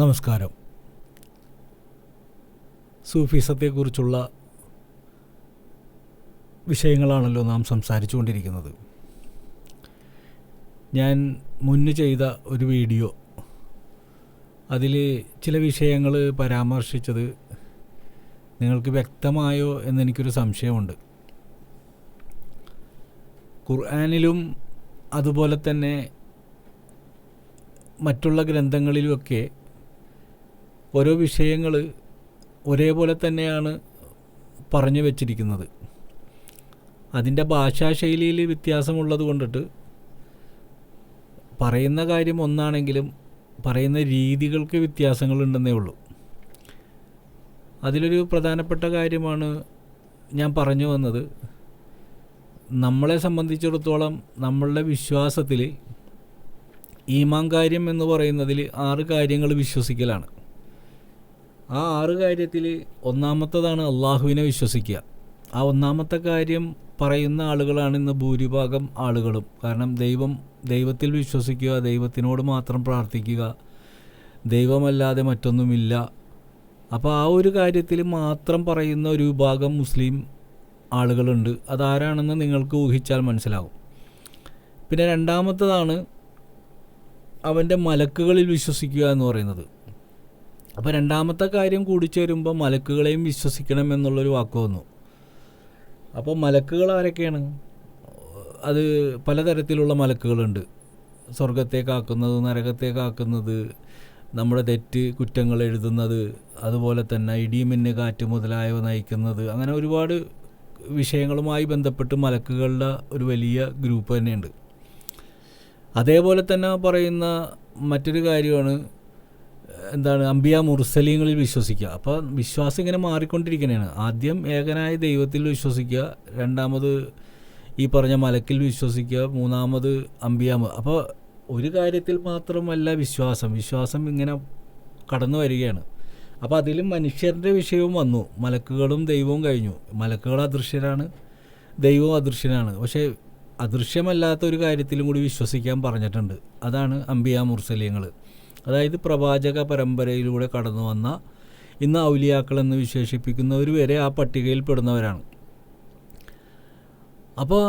നമസ്കാരം. സൂഫിസത്തെക്കുറിച്ചുള്ള വിഷയങ്ങളാണല്ലോ നാം സംസാരിച്ചു കൊണ്ടിരിക്കുന്നത്. ഞാൻ മുന്ന് ചെയ്ത ഒരു വീഡിയോ, അതിൽ ചില വിഷയങ്ങൾ പരാമർശിച്ചത് നിങ്ങൾക്ക് വ്യക്തമായോ എന്നെനിക്കൊരു സംശയമുണ്ട്. ഖുർആനിലും അതുപോലെ തന്നെ മറ്റുള്ള ഗ്രന്ഥങ്ങളിലുമൊക്കെ ഓരോ വിഷയങ്ങൾ ഒരേപോലെ തന്നെയാണ് പറഞ്ഞു വച്ചിരിക്കുന്നത്. അതിൻ്റെ ഭാഷാശൈലിയിൽ വ്യത്യാസമുള്ളത് കൊണ്ടിട്ട് പറയുന്ന കാര്യം ഒന്നാണെങ്കിലും പറയുന്ന രീതികൾക്ക് വ്യത്യാസങ്ങളുണ്ടെന്നേ ഉള്ളൂ. അതിലൊരു പ്രധാനപ്പെട്ട കാര്യമാണ് ഞാൻ പറഞ്ഞു വന്നത്, നമ്മളെ സംബന്ധിച്ചിടത്തോളം നമ്മളുടെ വിശ്വാസത്തിൽ ഈമാൻ കാര്യം എന്ന് പറയുന്നതിൽ 6 കാര്യങ്ങൾ വിശ്വസിക്കലാണ്. ആ 6 കാര്യത്തിൽ ഒന്നാമത്തതാണ് അള്ളാഹുവിനെ വിശ്വസിക്കുക. ആ ഒന്നാമത്തെ കാര്യം പറയുന്ന ആളുകളാണ് ഇന്ന് ഭൂരിഭാഗം ആളുകളും. കാരണം ദൈവത്തിൽ വിശ്വസിക്കുക, ദൈവത്തിനോട് മാത്രം പ്രാർത്ഥിക്കുക, ദൈവമല്ലാതെ മറ്റൊന്നുമില്ല. അപ്പോൾ ആ ഒരു കാര്യത്തിൽ മാത്രം പറയുന്ന ഒരു വിഭാഗം മുസ്ലിം ആളുകളുണ്ട്. അതാരാണെന്ന് നിങ്ങൾക്ക് ഊഹിച്ചാൽ മനസ്സിലാകും. പിന്നെ രണ്ടാമത്തതാണ് അവൻ്റെ മലക്കുകളിൽ വിശ്വസിക്കുക എന്ന് പറയുന്നത്. അപ്പോൾ രണ്ടാമത്തെ കാര്യം കൂടിച്ചേരുമ്പോൾ മലക്കുകളെയും വിശ്വസിക്കണം എന്നുള്ളൊരു വാക്ക് വന്നു. അപ്പോൾ മലക്കുകൾ ആരൊക്കെയാണ്? അത് പലതരത്തിലുള്ള മലക്കുകളുണ്ട്. സ്വർഗത്തേക്കാക്കുന്നത്, നരകത്തേക്കാക്കുന്നത്, നമ്മുടെ തെറ്റ് കുറ്റങ്ങൾ എഴുതുന്നത്, അതുപോലെ തന്നെ ഇടിമിന്ന് കാറ്റ് മുതലായവ നയിക്കുന്നത്, അങ്ങനെ ഒരുപാട് വിഷയങ്ങളുമായി ബന്ധപ്പെട്ട് മലക്കുകളുടെ ഒരു വലിയ ഗ്രൂപ്പ് തന്നെയുണ്ട്. അതേപോലെ തന്നെ പറയുന്ന മറ്റൊരു കാര്യമാണ് അംബിയ മുർസലീങ്ങളിൽ വിശ്വസിക്കുക. അപ്പോൾ വിശ്വാസം ഇങ്ങനെ മാറിക്കൊണ്ടിരിക്കുന്നതാണ്. ആദ്യം ഏകനായ ദൈവത്തിൽ വിശ്വസിക്കുക, രണ്ടാമത് ഈ പറഞ്ഞ മലക്കിൽ വിശ്വസിക്കുക, മൂന്നാമത് അംബിയ. അപ്പോൾ ഒരു കാര്യത്തിൽ മാത്രമല്ല വിശ്വാസം ഇങ്ങനെ കടന്നു വരികയാണ്. അപ്പോൾ അതിലും മനുഷ്യരുടെ വിഷയവും വന്നു. മലക്കുകളും ദൈവവും കഴിഞ്ഞു. മലക്കുകൾ അദൃശ്യരാണ്, ദൈവവും അദൃശ്യനാണ്. പക്ഷേ അദൃശ്യമല്ലാത്ത ഒരു കാര്യത്തിലും കൂടി വിശ്വസിക്കാൻ പറഞ്ഞിട്ടുണ്ട്. അതാണ് അംബിയ മുർസലീങ്ങൾ. അതായത് പ്രവാചക പരമ്പരയിലൂടെ കടന്നു വന്ന ഇന്ന് ഔലിയാക്കൾ എന്ന് വിശേഷിപ്പിക്കുന്നവർ വരെ ആ പട്ടികയിൽ പെടുന്നവരാണ്. അപ്പോൾ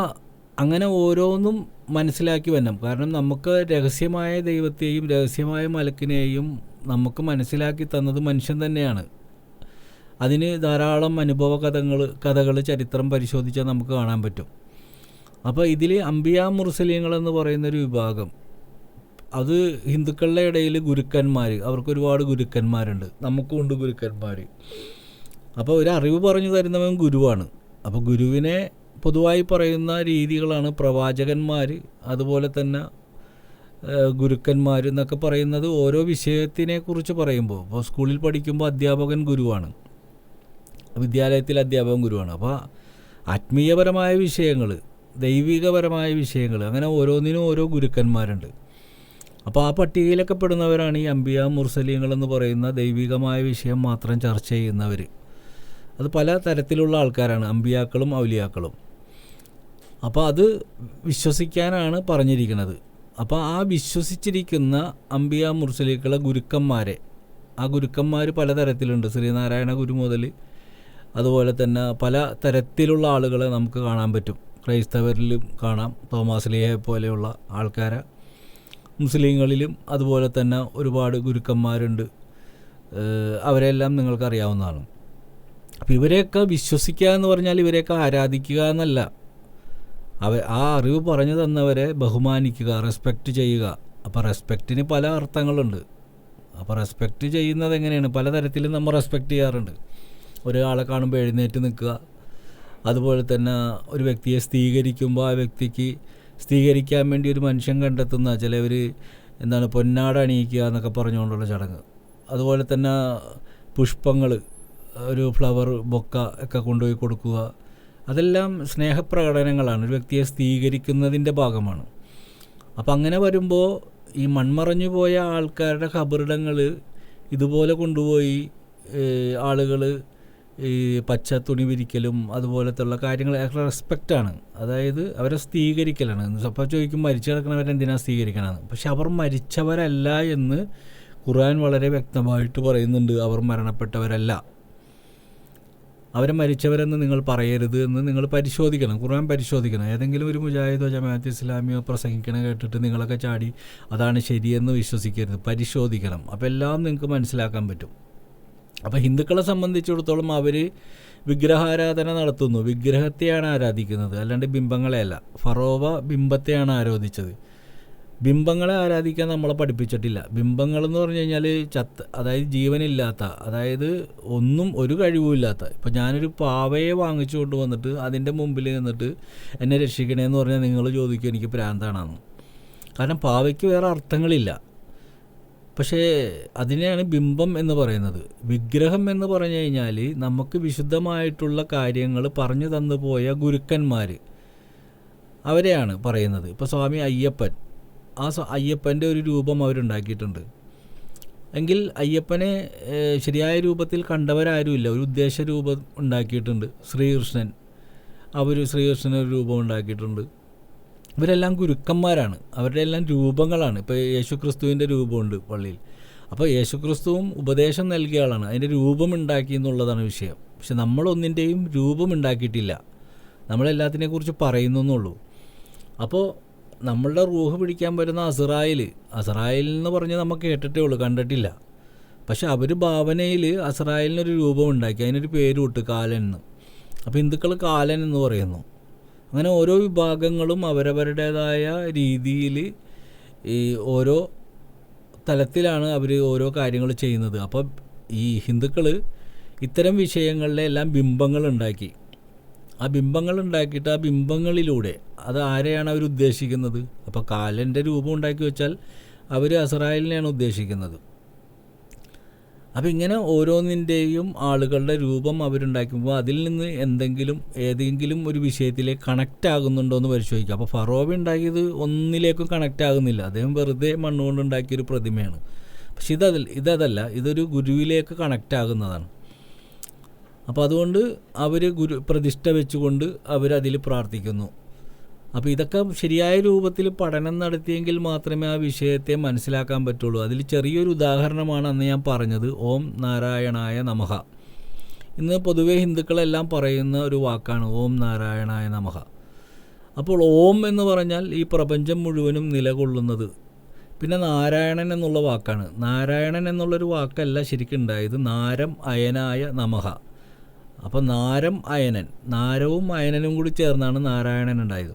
അങ്ങനെ ഓരോന്നും മനസ്സിലാക്കി വരണം. കാരണം നമുക്ക് രഹസ്യമായ ദൈവത്തെയും രഹസ്യമായ മലക്കിനെയും നമുക്ക് മനസ്സിലാക്കി തന്നത് മനുഷ്യൻ തന്നെയാണ്. അതിന് ധാരാളം അനുഭവ കഥകൾ ചരിത്രം പരിശോധിച്ചാൽ നമുക്ക് കാണാൻ പറ്റും. അപ്പോൾ ഇതിൽ അംബിയ മുർസലീങ്ങളെന്ന് പറയുന്നൊരു വിഭാഗം, അത് ഹിന്ദുക്കളുടെ ഇടയിൽ ഗുരുക്കന്മാർ, അവർക്ക് ഒരുപാട് ഗുരുക്കന്മാരുണ്ട്, നമുക്കുമുണ്ട് ഗുരുക്കന്മാർ. അപ്പോൾ ഒരു അറിവ് പറഞ്ഞു തരുന്നവൻ ഗുരുവാണ്. അപ്പോൾ ഗുരുവിനെ പൊതുവായി പറയുന്ന രീതികളാണ് പ്രവാചകന്മാർ, അതുപോലെ തന്നെ ഗുരുക്കന്മാർ എന്നൊക്കെ പറയുന്നത്. ഓരോ വിഷയത്തിനെ കുറിച്ച് പറയുമ്പോൾ, ഇപ്പോൾ സ്കൂളിൽ പഠിക്കുമ്പോൾ അധ്യാപകൻ ഗുരുവാണ്, വിദ്യാലയത്തിൽ അധ്യാപകൻ ഗുരുവാണ്. അപ്പോൾ ആത്മീയപരമായ വിഷയങ്ങൾ, ദൈവികപരമായ വിഷയങ്ങൾ, അങ്ങനെ ഓരോന്നിനും ഓരോ ഗുരുക്കന്മാരുണ്ട്. അപ്പോൾ ആ പട്ടികയിലൊക്കെ പെടുന്നവരാണ് ഈ അംബിയ മുർസലീങ്ങളെന്ന് പറയുന്ന ദൈവികമായ വിഷയം മാത്രം ചർച്ച ചെയ്യുന്നവർ. അത് പല തരത്തിലുള്ള ആൾക്കാരാണ്, അംബിയാക്കളും ഔലിയാക്കളും. അപ്പോൾ അത് വിശ്വസിക്കാനാണ് പറഞ്ഞിരിക്കുന്നത്. അപ്പോൾ ആ വിശ്വസിച്ചിരിക്കുന്ന അംബിയ മുർസലീങ്ങളെ ഗുരുക്കന്മാരെ, ആ ഗുരുക്കന്മാർ പലതരത്തിലുണ്ട്. ശ്രീനാരായണ ഗുരു മുതൽ അതുപോലെ തന്നെ പല തരത്തിലുള്ള ആളുകളെ നമുക്ക് കാണാൻ പറ്റും. ക്രൈസ്തവരിലും കാണാം, തോമാസ് ലീഹയെ പോലെയുള്ള ആൾക്കാരെ. മുസ്ലിങ്ങളിലും അതുപോലെ തന്നെ ഒരുപാട് ഗുരുക്കന്മാരുണ്ട്. അവരെല്ലാം നിങ്ങൾക്കറിയാവുന്നതാണ്. അപ്പോൾ ഇവരെയൊക്കെ വിശ്വസിക്കുക എന്ന് പറഞ്ഞാൽ ഇവരെയൊക്കെ ആരാധിക്കുക എന്നല്ല. ആ അറിവ് പറഞ്ഞു തന്നവരെ ബഹുമാനിക്കുക, റെസ്പെക്റ്റ് ചെയ്യുക. അപ്പോൾ റെസ്പെക്റ്റിന് പല അർത്ഥങ്ങളുണ്ട്. അപ്പോൾ റെസ്പെക്റ്റ് ചെയ്യുന്നത് എങ്ങനെയാണ്? പലതരത്തിലും നമ്മൾ റെസ്പെക്റ്റ് ചെയ്യാറുണ്ട്. ഒരാളെ കാണുമ്പോൾ എഴുന്നേറ്റ് നിൽക്കുക, അതുപോലെ തന്നെ ഒരു വ്യക്തിയെ സ്ഥീകരിക്കുമ്പോൾ ആ വ്യക്തിക്ക് സ്ഥീകരിക്കാൻ വേണ്ടി ഒരു മനുഷ്യൻ കണ്ടെത്തുന്ന ചിലവർ പൊന്നാട അണിയിക്കുക എന്നൊക്കെ പറഞ്ഞുകൊണ്ടുള്ള ചടങ്ങ്. അതുപോലെ തന്നെ പുഷ്പങ്ങൾ, ഒരു ഫ്ലവർ ബൊക്ക ഒക്കെ കൊണ്ടുപോയി കൊടുക്കുക. അതെല്ലാം സ്നേഹപ്രകടനങ്ങളാണ്, ഒരു വ്യക്തിയെ സ്ഥീകരിക്കുന്നതിൻ്റെ ഭാഗമാണ്. അപ്പം അങ്ങനെ വരുമ്പോൾ ഈ മൺമറഞ്ഞു പോയ ആൾക്കാരുടെ ഖബറിടങ്ങൾ ഇതുപോലെ കൊണ്ടുപോയി ആളുകൾ ഈ പച്ച തുണി വിരിക്കലും അതുപോലത്തുള്ള കാര്യങ്ങൾ റെസ്പെക്റ്റാണ്. അതായത് അവരെ സ്ഥീകരിക്കലാണ്. അപ്പോൾ ചോദിക്കും മരിച്ചു കിടക്കുന്നവരെന്തിനാണ് സ്ഥീകരിക്കണമെന്ന്. പക്ഷെ അവർ മരിച്ചവരല്ല എന്ന് ഖുർആൻ വളരെ വ്യക്തമായിട്ട് പറയുന്നുണ്ട്, അവർ മരണപ്പെട്ടവരല്ല, അവരെ മരിച്ചവരെന്ന് നിങ്ങൾ പറയരുത് എന്ന് നിങ്ങൾ പരിശോധിക്കണം, ഖുർആൻ പരിശോധിക്കണം. ഏതെങ്കിലും ഒരു മുജാഹിദോ ജമാഅത്ത് ഇസ്ലാമിയോ പ്രസംഗിക്കണ കേട്ടിട്ട് നിങ്ങളൊക്കെ ചാടി അതാണ് ശരിയെന്ന് വിശ്വസിക്കരുത്, പരിശോധിക്കണം. അപ്പോൾ എല്ലാം നിങ്ങൾക്ക് മനസ്സിലാക്കാൻ പറ്റും. അപ്പോൾ ഹിന്ദുക്കളെ സംബന്ധിച്ചിടത്തോളം അവർ വിഗ്രഹാരാധന നടത്തുന്നു, വിഗ്രഹത്തെയാണ് ആരാധിക്കുന്നത്, അല്ലാണ്ട് ബിംബങ്ങളെയല്ല. ഫറോവ ബിംബത്തെയാണ് ആരാധിച്ചത്. ബിംബങ്ങളെ ആരാധിക്കാൻ നമ്മളെ പഠിപ്പിച്ചിട്ടില്ല. ബിംബങ്ങളെന്ന് പറഞ്ഞു കഴിഞ്ഞാൽ അതായത് ജീവനില്ലാത്ത, അതായത് ഒന്നും ഒരു കഴിവുമില്ലാത്ത. ഇപ്പോൾ ഞാനൊരു പാവയെ വാങ്ങിച്ചു കൊണ്ട് വന്നിട്ട് അതിൻ്റെ മുമ്പിൽ നിന്നിട്ട് എന്നെ രക്ഷിക്കണേന്ന് പറഞ്ഞാൽ നിങ്ങൾ ചോദിക്കും എനിക്ക് ഭ്രാന്താണെന്ന്. കാരണം പാവയ്ക്ക് വേറെ അർത്ഥങ്ങളില്ല. പക്ഷേ അതിനെയാണ് ബിംബം എന്ന് പറയുന്നത്. വിഗ്രഹം എന്ന് പറഞ്ഞു കഴിഞ്ഞാൽ നമുക്ക് വിശുദ്ധമായിട്ടുള്ള കാര്യങ്ങൾ പറഞ്ഞു തന്നു പോയ ഗുരുക്കന്മാർ, അവരെയാണ് പറയുന്നത്. ഇപ്പോൾ സ്വാമി അയ്യപ്പൻ, ആ അയ്യപ്പൻ്റെ ഒരു രൂപം അവരുണ്ടാക്കിയിട്ടുണ്ട്. എങ്കിൽ അയ്യപ്പനെ ശരിയായ രൂപത്തിൽ കണ്ടവരാരുമില്ല, ഒരു ഉദ്ദേശ രൂപം ഉണ്ടാക്കിയിട്ടുണ്ട്. ശ്രീകൃഷ്ണൻ, അവർ ശ്രീകൃഷ്ണനൊരു രൂപം ഉണ്ടാക്കിയിട്ടുണ്ട്. ഇവരെല്ലാം ഗുരുക്കന്മാരാണ്, അവരുടെ എല്ലാം രൂപങ്ങളാണ്. ഇപ്പോൾ യേശുക്രിസ്തുവിൻ്റെ രൂപമുണ്ട് പള്ളിയിൽ. അപ്പോൾ യേശുക്രിസ്തുവും ഉപദേശം നൽകിയ ആളാണ്, അതിൻ്റെ രൂപം ഉണ്ടാക്കി എന്നുള്ളതാണ് വിഷയം. പക്ഷെ നമ്മളൊന്നിൻ്റെയും രൂപം ഉണ്ടാക്കിയിട്ടില്ല, നമ്മളെല്ലാത്തിനെക്കുറിച്ച് പറയുന്നുള്ളൂ. അപ്പോൾ നമ്മളുടെ റൂഹ് പിടിക്കാൻ വരുന്ന അസ്രായേൽ എന്ന് പറഞ്ഞ് നമുക്ക് കേട്ടിട്ടേ ഉള്ളൂ, കണ്ടിട്ടില്ല. പക്ഷെ അവർ ഭാവനയിൽ അസ്രായേലിനൊരു രൂപം ഉണ്ടാക്കി, അതിനൊരു പേരുമിട്ട് കാലൻ എന്ന്. അപ്പോൾ ഹിന്ദുക്കൾ കാലൻ എന്ന് പറയുന്നു. അങ്ങനെ ഓരോ വിഭാഗങ്ങളും അവരവരുടേതായ രീതിയിൽ ഈ ഓരോ തലത്തിലാണ് അവർ ഓരോ കാര്യങ്ങൾ ചെയ്യുന്നത്. അപ്പോൾ ഈ ഹിന്ദുക്കൾ ഇത്തരം വിഷയങ്ങളിലെല്ലാം ബിംബങ്ങളുണ്ടാക്കി. ആ ബിംബങ്ങളുണ്ടാക്കിയിട്ട് ആ ബിംബങ്ങളിലൂടെ അത് ആരെയാണ് അവർ ഉദ്ദേശിക്കുന്നത്? അപ്പോൾ കാലൻ്റെ രൂപം ഉണ്ടാക്കി വെച്ചാൽ അവർ അസ്രായേലിനെയാണ് ഉദ്ദേശിക്കുന്നത്. അപ്പോൾ ഇങ്ങനെ ഓരോന്നിൻ്റെയും ആളുകളുടെ രൂപം അവരുണ്ടാക്കുമ്പോൾ അതിൽ നിന്ന് ഏതെങ്കിലും ഒരു വിഷയത്തിലേക്ക് കണക്റ്റ് ആകുന്നുണ്ടോ എന്ന് പരിശോധിക്കുക. അപ്പോൾ ഫറോവ ഉണ്ടാക്കിയത് ഒന്നിലേക്കും കണക്റ്റ് ആകുന്നില്ല, അദ്ദേഹം വെറുതെ മണ്ണുകൊണ്ട് ഉണ്ടാക്കിയൊരു പ്രതിമയാണ്. പക്ഷെ ഇതല്ല, ഇതൊരു ഗുരുവിലേക്ക് കണക്റ്റ് ആകുന്നതാണ്. അപ്പോൾ അതുകൊണ്ട് അവർ പ്രതിഷ്ഠ വെച്ചുകൊണ്ട് അവരതിൽ പ്രാർത്ഥിക്കുന്നു. അപ്പോൾ ഇതൊക്കെ ശരിയായ രൂപത്തിൽ പഠനം നടത്തിയെങ്കിൽ മാത്രമേ ആ വിഷയത്തെ മനസ്സിലാക്കാൻ പറ്റുള്ളൂ. അതിൽ ചെറിയൊരു ഉദാഹരണമാണ് അന്ന് ഞാൻ പറഞ്ഞത്, ഓം നാരായണായ നമഃ. ഇന്ന് പൊതുവേ ഹിന്ദുക്കളെല്ലാം പറയുന്ന ഒരു വാക്കാണ് ഓം നാരായണായ നമഃ. അപ്പോൾ ഓം എന്ന് പറഞ്ഞാൽ ഈ പ്രപഞ്ചം മുഴുവനും നിലകൊള്ളുന്നത്. പിന്നെ നാരായണൻ എന്നുള്ള വാക്കാണ്. നാരായണൻ എന്നുള്ളൊരു വാക്കല്ല ശരിക്കും ഉണ്ടായത്, നാരം അയനായ നമഃ. അപ്പോൾ നാരം അയനൻ, നാരവും അയനനും കൂടി ചേർന്നാണ് നാരായണൻ ഉണ്ടായത്.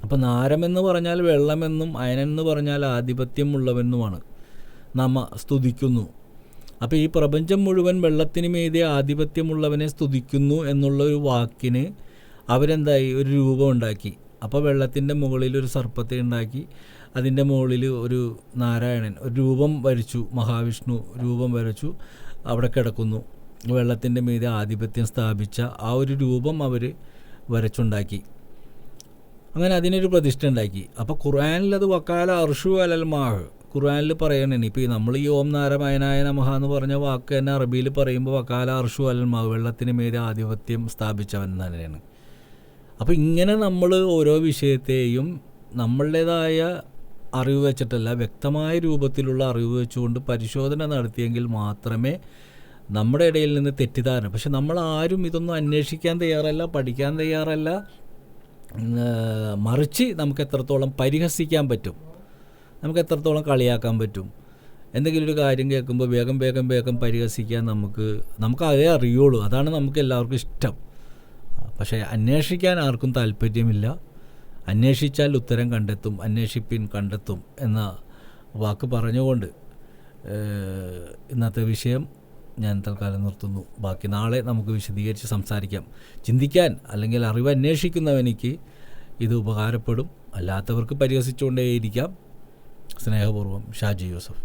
അപ്പോൾ നാരമെന്ന് പറഞ്ഞാൽ വെള്ളമെന്നും അയനൻ എന്ന് പറഞ്ഞാൽ ആധിപത്യമുള്ളവെന്നുമാണ്. സ്തുതിക്കുന്നു. അപ്പോൾ ഈ പ്രപഞ്ചം മുഴുവൻ വെള്ളത്തിന് മീതെ ആധിപത്യമുള്ളവനെ സ്തുതിക്കുന്നു എന്നുള്ളൊരു വാക്കിന് അവരെന്തായി, ഒരു രൂപം ഉണ്ടാക്കി. അപ്പോൾ വെള്ളത്തിൻ്റെ മുകളിൽ ഒരു സർപ്പത്തെ ഉണ്ടാക്കി, അതിൻ്റെ മുകളിൽ ഒരു നാരായണൻ ഒരു രൂപം വരച്ചു, മഹാവിഷ്ണു രൂപം വരച്ചു, അവിടെ കിടക്കുന്നു. വെള്ളത്തിൻ്റെ മീതെ ആധിപത്യം സ്ഥാപിച്ച ആ ഒരു രൂപം അവർ വരച്ചുണ്ടാക്കി. അങ്ങനെ അതിനൊരു പ്രതിഷ്ഠ ഉണ്ടാക്കി. അപ്പോൾ ഖുർആനിൽ അത് വക്കാല അർഷു അലൽ മാഹ്, ഖുർആനിൽ പറയണേ. ഇപ്പോൾ നമ്മൾ ഈ ഓം നാരായണായ നമഃ എന്ന് പറഞ്ഞ വാക്ക് തന്നെ അറബിയിൽ പറയുമ്പോൾ വക്കാല അർഷു അലൽ മാഹ്, വെള്ളത്തിന് മീതെ ആധിപത്യം സ്ഥാപിച്ചവൻ തന്നെയാണ്. അപ്പോൾ ഇങ്ങനെ നമ്മൾ ഓരോ വിഷയത്തെയും നമ്മളുടേതായ അറിവ് വെച്ചിട്ടല്ല, വ്യക്തമായ രൂപത്തിലുള്ള അറിവ് വെച്ചുകൊണ്ട് പരിശോധന നടത്തിയെങ്കിൽ മാത്രമേ നമ്മുടെ ഇടയിൽ നിന്ന് തെറ്റിദ്ധാരണ. പക്ഷെ നമ്മൾ ആരും ഇതൊന്നും അന്വേഷിക്കാൻ തയ്യാറല്ല, പഠിക്കാൻ തയ്യാറല്ല. മറിച്ച് നമുക്ക് എത്രത്തോളം പരിഹസിക്കാൻ പറ്റും, നമുക്ക് എത്രത്തോളം കളിയാക്കാൻ പറ്റും. എന്തെങ്കിലും ഒരു കാര്യം കേൾക്കുമ്പോൾ വേഗം പരിഹസിക്കാൻ നമുക്ക് അതേ അറിയുള്ളൂ, അതാണ് നമുക്ക് എല്ലാവർക്കും ഇഷ്ടം. പക്ഷേ അന്വേഷിക്കാൻ ആർക്കും താല്പര്യമില്ല. അന്വേഷിച്ചാൽ ഉത്തരം കണ്ടെത്തും, അന്വേഷിപ്പിൻ കണ്ടെത്തും എന്ന വാക്ക് പറഞ്ഞുകൊണ്ട് ഇന്നത്തെ വിഷയം ഞാൻ തൽക്കാലം നിർത്തുന്നു. ബാക്കി നാളെ നമുക്ക് വിശദീകരിച്ച് സംസാരിക്കാം. ചിന്തിക്കാൻ അല്ലെങ്കിൽ അറിവ് അന്വേഷിക്കുന്നവനിക്ക് ഇത് ഉപകാരപ്പെടും, അല്ലാത്തവർക്ക് പരിഹസിച്ചുകൊണ്ടേയിരിക്കാം. സ്നേഹപൂർവ്വം, ഷാജി യൂസഫ്.